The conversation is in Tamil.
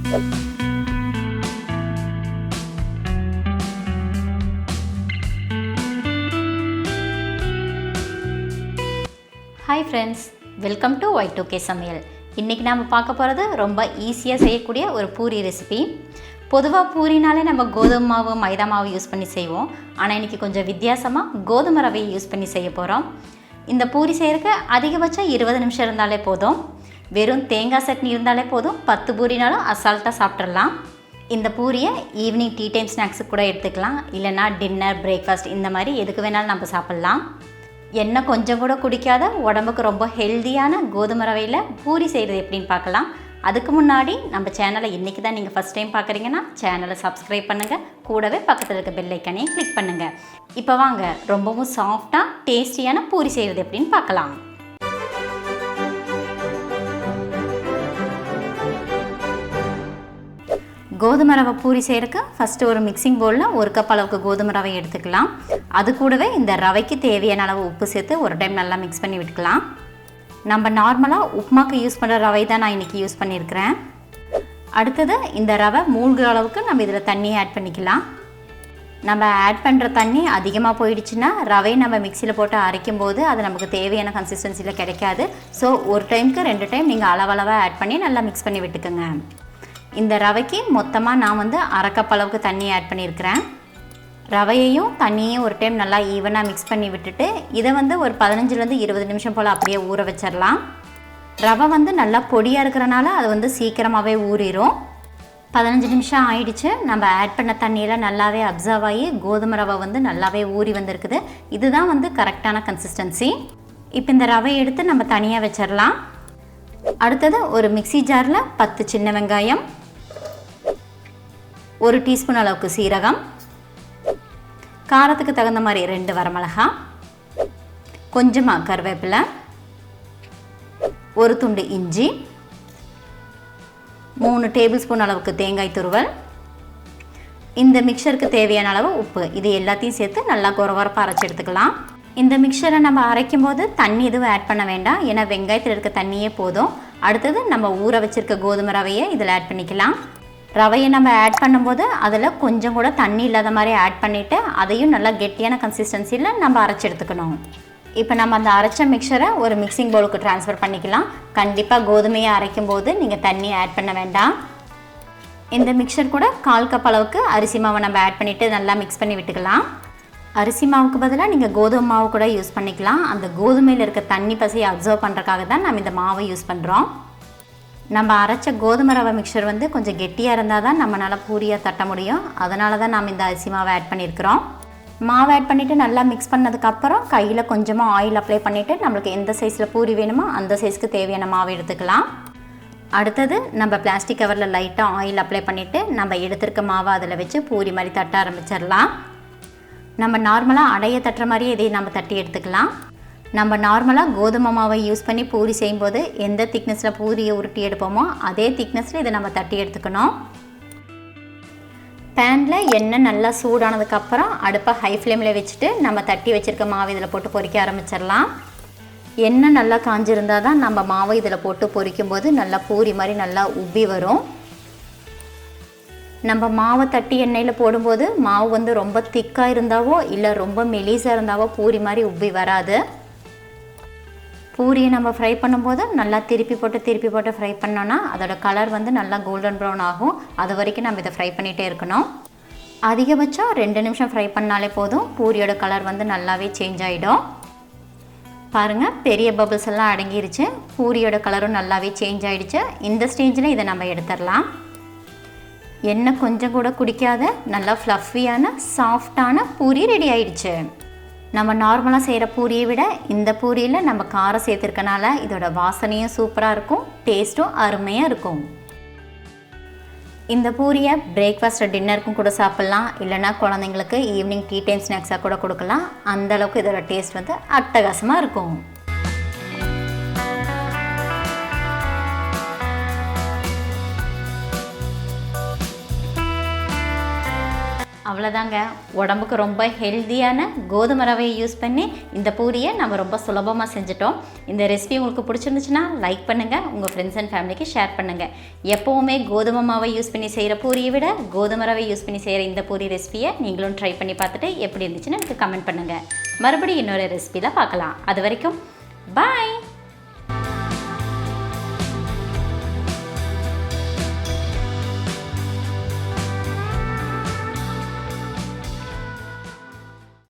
Hi friends, welcome to Y2K சமையல். இன்றைக்கி நாம் பார்க்க போகிறது ரொம்ப ஈஸியாக செய்யக்கூடிய ஒரு பூரி ரெசிபி. பொதுவாக பூரினாலே நம்ம கோதுமை மாவு மைதா மாவு யூஸ் பண்ணி செய்வோம். ஆனால் இன்றைக்கி கொஞ்சம் வித்தியாசமாக கோதுமை ரவையை யூஸ் பண்ணி செய்ய போகிறோம். இந்த பூரி செய்கிறதுக்கு அதிகபட்சம் 20 நிமிஷம் இருந்தாலே போதும். வெறும் தேங்காய் சட்னி இருந்தாலே போதும், 10 பூரினாலும் அசால்ட்டாக சாப்பிட்றலாம். இந்த பூரியை ஈவினிங் டீ டைம் ஸ்நாக்ஸுக்கு கூட எடுத்துக்கலாம், இல்லைனா டின்னர், பிரேக்ஃபாஸ்ட் இந்த மாதிரி எதுக்கு வேணாலும் நம்ம சாப்பிட்லாம். எண்ணெய் கொஞ்சம் கூட குடிக்காத உடம்புக்கு ரொம்ப ஹெல்தியான கோதுமை ரவையில் பூரி செய்கிறது எப்படின்னு பார்க்கலாம். அதுக்கு முன்னாடி நம்ம சேனலை இன்றைக்கி தான் நீங்கள் ஃபஸ்ட் டைம் பார்க்குறீங்கன்னா சேனலை சப்ஸ்கிரைப் பண்ணுங்கள், கூடவே பக்கத்தில் இருக்க பெல் ஐக்கனையும் கிளிக் பண்ணுங்கள். இப்போ வாங்க ரொம்பவும் சாஃப்டாக டேஸ்டியான பூரி செய்கிறது எப்படின்னு பார்க்கலாம். கோதுமை ரவை பூரி செய்கிறதுக்கு ஃபஸ்ட்டு ஒரு மிக்சிங் பவுலில் 1 கப் அளவுக்கு கோதுமை ரவை எடுத்துக்கலாம். அது கூடவே இந்த ரவைக்கு தேவையான அளவு உப்பு சேர்த்து ஒரு டைம் நல்லா மிக்ஸ் பண்ணி விட்டுக்கலாம். நம்ம நார்மலாக உப்புமாக்கு யூஸ் பண்ணுற ரவை தான் நான் இன்றைக்கி யூஸ் பண்ணியிருக்கிறேன். அடுத்தது இந்த ரவை மூழ்கிற அளவுக்கு நம்ம இதில் தண்ணியை ஆட் பண்ணிக்கலாம். நம்ம ஆட் பண்ணுற தண்ணி அதிகமாக போயிடுச்சுன்னா ரவை நம்ம மிக்சியில் போட்டு அரைக்கும் போது அது நமக்கு தேவையான கன்சிஸ்டன்சியில் கிடைக்காது. ஸோ ஒரு டைமுக்கு 2 டைம் நீங்கள் அளவளவாக ஆட் பண்ணி நல்லா மிக்ஸ் பண்ணி விட்டுக்குங்க. இந்த ரவைக்கு மொத்தமாக நான் 1/2 கப் அளவுக்கு தண்ணி ஆட் பண்ணியிருக்கிறேன். ரவையையும் தண்ணியையும் ஒரு டைம் நல்லா ஈவனாக மிக்ஸ் பண்ணி விட்டுட்டு இதை ஒரு 15 to 20 நிமிஷம் போல் அப்படியே ஊற வச்சிடலாம். ரவை நல்லா பொடியாக இருக்கிறனால அது சீக்கிரமாகவே ஊறிடும். 15 நிமிஷம் ஆயிடுச்சு. நம்ம ஆட் பண்ண தண்ணியில் நல்லாவே அப்சர்வ் ஆகி கோதுமை ரவை நல்லாவே ஊறி வந்திருக்குது. இதுதான் கரெக்டான கன்சிஸ்டன்சி. இப்போ இந்த ரவையை எடுத்து நம்ம தனியாக வச்சிடலாம். அடுத்தது ஒரு மிக்ஸி ஜாரில் 10 சின்ன வெங்காயம், 1 டீஸ்பூன் அளவுக்கு சீரகம், காரத்துக்கு தகுந்த மாதிரி 2 வரமிளகாய், கொஞ்சமாக கருவேப்பிலை, 1 துண்டு இஞ்சி, 3 டேபிள் ஸ்பூன் அளவுக்கு தேங்காய் துருவல், இந்த மிக்சருக்கு தேவையான அளவு உப்பு, இது எல்லாத்தையும் சேர்த்து நல்லா கொரகொரப்பாக அரைச்சி எடுத்துக்கலாம். இந்த மிக்சரை நம்ம அரைக்கும் போது தண்ணி எதுவும் ஆட் பண்ண வேண்டாம், ஏன்னா வெங்காயத்தில் இருக்க தண்ணியே போதும். அடுத்தது நம்ம ஊற வச்சுருக்க கோதுமை ரவையை இதில் ஆட் பண்ணிக்கலாம். ரவையை நம்ம ஆட் பண்ணும்போது அதில் கொஞ்சம் கூட தண்ணி இல்லாத மாதிரி ஆட் பண்ணிவிட்டு அதையும் நல்லா கெட்டியான கன்சிஸ்டன்சியில் நம்ம அரைச்சி எடுத்துக்கணும். இப்போ நம்ம அந்த அரைச்ச மிக்சரை ஒரு மிக்சிங் பவுலுக்கு ட்ரான்ஸ்ஃபர் பண்ணிக்கலாம். கண்டிப்பாக கோதுமையை அரைக்கும் போது நீங்கள் தண்ணி ஆட் பண்ண வேண்டாம். இந்த மிக்சர் கூட 1/4 கப் அளவுக்கு அரிசி மாவை நம்ம ஆட் பண்ணிவிட்டு நல்லா மிக்ஸ் பண்ணி விட்டுக்கலாம். அரிசி மாவுக்கு பதிலாக நீங்கள் கோதுமை மாவு கூட யூஸ் பண்ணிக்கலாம். அந்த கோதுமையில் இருக்க தண்ணி பசியை அப்சர்வ் பண்ணுறதுக்காக தான் நம்ம இந்த மாவை யூஸ் பண்ணுறோம். நம்ம அரைச்ச கோதுமை ரவை மிக்சர் கொஞ்சம் கெட்டியாக இருந்தால் தான் நம்மளால் பூரியாக தட்ட முடியும். அதனால தான் நம்ம இந்த அரிசி மாவை ஆட் பண்ணியிருக்கிறோம். மாவு ஆட் பண்ணிவிட்டு நல்லா மிக்ஸ் பண்ணதுக்கப்புறம் கையில் கொஞ்சமாக ஆயில் அப்ளை பண்ணிவிட்டு நம்மளுக்கு எந்த சைஸில் பூரி வேணுமோ அந்த சைஸ்க்கு தேவையான மாவு எடுத்துக்கலாம். அடுத்தது நம்ம பிளாஸ்டிக் கவரில் லைட்டாக ஆயில் அப்ளை பண்ணிவிட்டு நம்ம எடுத்துருக்க மாவை அதில் வச்சு பூரி மாதிரி தட்ட ஆரம்பிச்சிடலாம். நம்ம நார்மலாக அடையை தட்டுற மாதிரியே இதை நம்ம தட்டி எடுத்துக்கலாம். நம்ம நார்மலாக கோதுமை மாவை யூஸ் பண்ணி பூரி செய்யும்போது எந்த திக்னஸில் பூரியை உருட்டி எடுப்போமோ அதே திக்னஸில் இதை நம்ம தட்டி எடுத்துக்கணும். பேனில் எண்ணெய் நல்லா சூடானதுக்கப்புறம் அடுப்பை ஹை ஃப்ளேமில் வச்சுட்டு நம்ம தட்டி வச்சுருக்க மாவு இதில் போட்டு பொரிக்க ஆரம்பிச்சிடலாம். எண்ணெய் நல்லா காஞ்சிருந்தால் தான் நம்ம மாவை இதில் போட்டு பொரிக்கும்போது நல்லா பூரி மாதிரி நல்லா உப்பி வரும். நம்ம மாவை தட்டி எண்ணெயில் போடும்போது மாவு ரொம்ப திக்காக இருந்தாவோ இல்லை ரொம்ப மெலிசாக இருந்தாவோ பூரி மாதிரி உப்பி வராது. பூரியை நம்ம ஃப்ரை பண்ணும்போது நல்லா திருப்பி போட்டு ஃப்ரை பண்ணோன்னா அதோட கலர் நல்லா கோல்டன் ப்ரௌன் ஆகும். அது வரைக்கும் நம்ம இதை ஃப்ரை பண்ணிகிட்டே இருக்கணும். அதிகபட்சம் 2 நிமிஷம் ஃப்ரை பண்ணாலே போதும், பூரியோட கலர் நல்லாவே சேஞ்ச் ஆகிடும். பாருங்கள், பெரிய பபிள்ஸ் எல்லாம் அடங்கிருச்சு, பூரியோட கலரும் நல்லாவே சேஞ்ச் ஆகிடுச்சு. இந்த ஸ்டேஜில் இதை நம்ம எடுத்துடலாம். எண்ணெய் கொஞ்சம் கூட குடிக்காத நல்லா ஃப்ளஃபியான சாஃப்டான பூரி ரெடி ஆயிடுச்சு. நம்ம நார்மலாக செய்கிற பூரியை விட இந்த பூரியில் நம்ம காரம் சேர்த்துருக்கனால இதோட வாசனையும் சூப்பராக இருக்கும், டேஸ்ட்டும் அருமையாக இருக்கும். இந்த பூரியை பிரேக்ஃபாஸ்ட் டின்னருக்கும் கூட சாப்பிட்லாம், இல்லைனா குழந்தைங்களுக்கு ஈவினிங் டீ டைம் ஸ்நாக்ஸாக கூட கொடுக்கலாம். அந்தளவுக்கு இதோட டேஸ்ட் அட்டகாசமாக இருக்கும். அவ்வளோதாங்க. உடம்புக்கு ரொம்ப ஹெல்த்தியான கோதுமை ரவையை யூஸ் பண்ணி இந்த பூரியை நம்ம ரொம்ப சுலபமாக செஞ்சுட்டோம். இந்த ரெசிபி உங்களுக்கு பிடிச்சிருந்துச்சுன்னா லைக் பண்ணுங்கள், உங்கள் ஃப்ரெண்ட்ஸ் அண்ட் ஃபேமிலிக்கு ஷேர் பண்ணுங்கள். எப்போவுமே கோதுமை மாவை யூஸ் பண்ணி செய்கிற பூரியை விட கோதுமை ரவை யூஸ் பண்ணி செய்கிற இந்த பூரி ரெசிபியை நீங்களும் ட்ரை பண்ணி பார்த்துட்டு எப்படி இருந்துச்சுன்னு எனக்கு கமெண்ட் பண்ணுங்கள். மறுபடியும் இன்னொரு ரெசிபியில் பார்க்கலாம். அது வரைக்கும் பாய்.